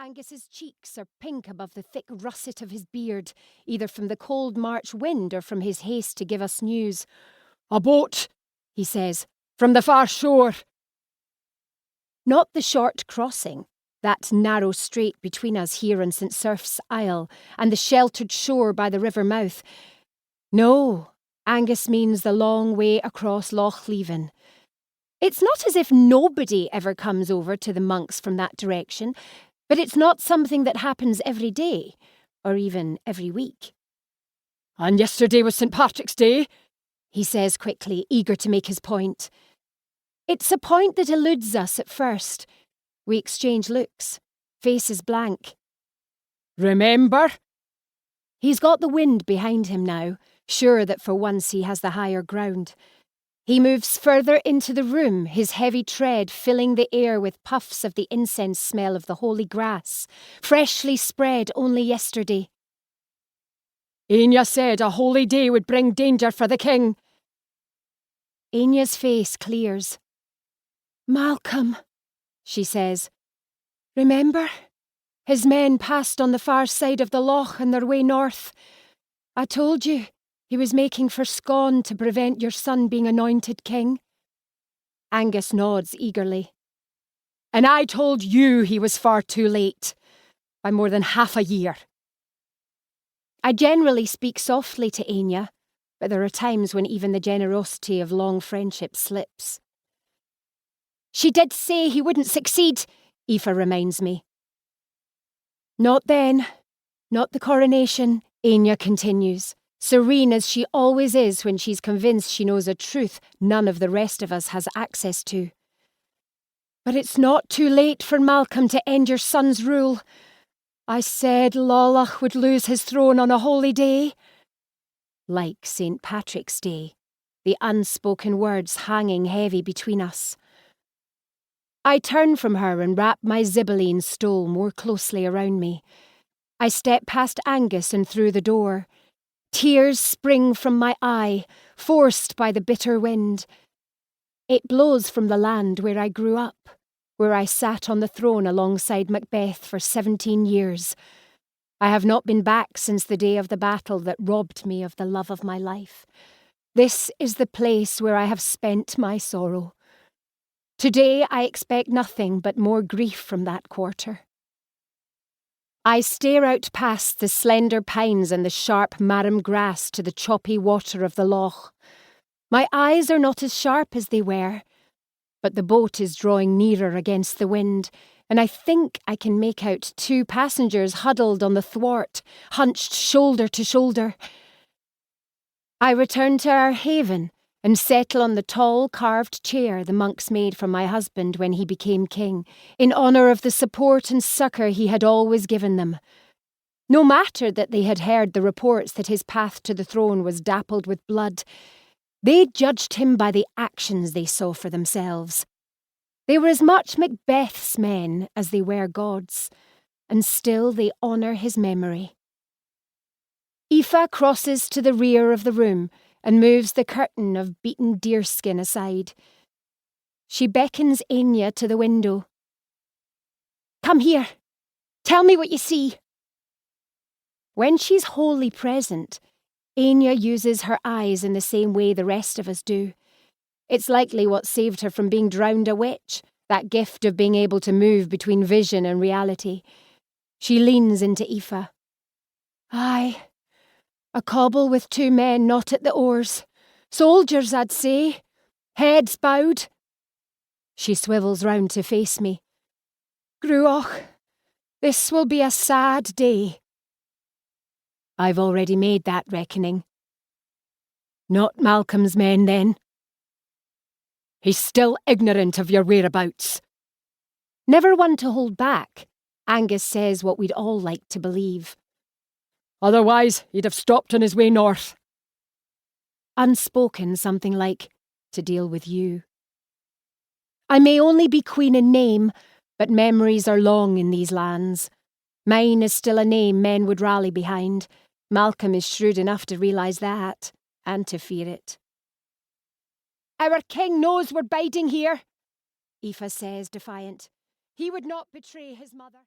Angus's cheeks are pink above the thick russet of his beard, either from the cold March wind or from his haste to give us news. "A boat," he says, "from the far shore." Not the short crossing, that narrow strait between us here on St. Surf's Isle and the sheltered shore by the river mouth. No, Angus means the long way across Loch Leven. It's not as if nobody ever comes over to the monks from that direction, but it's not something that happens every day, or even every week. "And yesterday was St. Patrick's Day," he says quickly, eager to make his point. It's a point that eludes us at first. We exchange looks, faces blank. "Remember?" He's got the wind behind him now, sure that for once he has the higher ground. He moves further into the room, his heavy tread filling the air with puffs of the incense smell of the holy grass, freshly spread only yesterday. "Enya said a holy day would bring danger for the king." Enya's face clears. "Malcolm," she says. "Remember? His men passed on the far side of the loch on their way north. I told you he was making for Scone to prevent your son being anointed king." Angus nods eagerly. "And I told you he was far too late. By more than half a year." I generally speak softly to Enya, but there are times when even the generosity of long friendship slips. "She did say he wouldn't succeed," Aoife reminds me. "Not then. Not the coronation," Enya continues, serene as she always is when she's convinced she knows a truth none of the rest of us has access to. "But it's not too late for Malcolm to end your son's rule. I said Lolach would lose his throne on a holy day." Like St. Patrick's Day, the unspoken words hanging heavy between us. I turn from her and wrap my Zibelline stole more closely around me. I step past Angus and through the door. Tears spring from my eye, forced by the bitter wind. It blows from the land where I grew up, where I sat on the throne alongside Macbeth for 17 years. I have not been back since the day of the battle that robbed me of the love of my life. This is the place where I have spent my sorrow. Today I expect nothing but more grief from that quarter. I stare out past the slender pines and the sharp marram grass to the choppy water of the loch. My eyes are not as sharp as they were, but the boat is drawing nearer against the wind, and I think I can make out 2 passengers huddled on the thwart, hunched shoulder to shoulder. I return to our haven and settle on the tall carved chair the monks made for my husband when he became king, in honour of the support and succour he had always given them. No matter that they had heard the reports that his path to the throne was dappled with blood, they judged him by the actions they saw for themselves. They were as much Macbeth's men as they were God's, and still they honour his memory. Aoife crosses to the rear of the room and moves the curtain of beaten deerskin aside. She beckons Enya to the window. "Come here. Tell me what you see." When she's wholly present, Enya uses her eyes in the same way the rest of us do. It's likely what saved her from being drowned a witch, that gift of being able to move between vision and reality. She leans into Aoife. "Aye. A cobble with 2 men not at the oars. Soldiers, I'd say. Heads bowed." She swivels round to face me. "Gruach, this will be a sad day." I've already made that reckoning. "Not Malcolm's men, then?" "He's still ignorant of your whereabouts." Never one to hold back, Angus says what we'd all like to believe. "Otherwise, he'd have stopped on his way north." Unspoken something like, "to deal with you." I may only be queen in name, but memories are long in these lands. Mine is still a name men would rally behind. Malcolm is shrewd enough to realise that, and to fear it. "Our king knows we're biding here," Aoife says, defiant. "He would not betray his mother."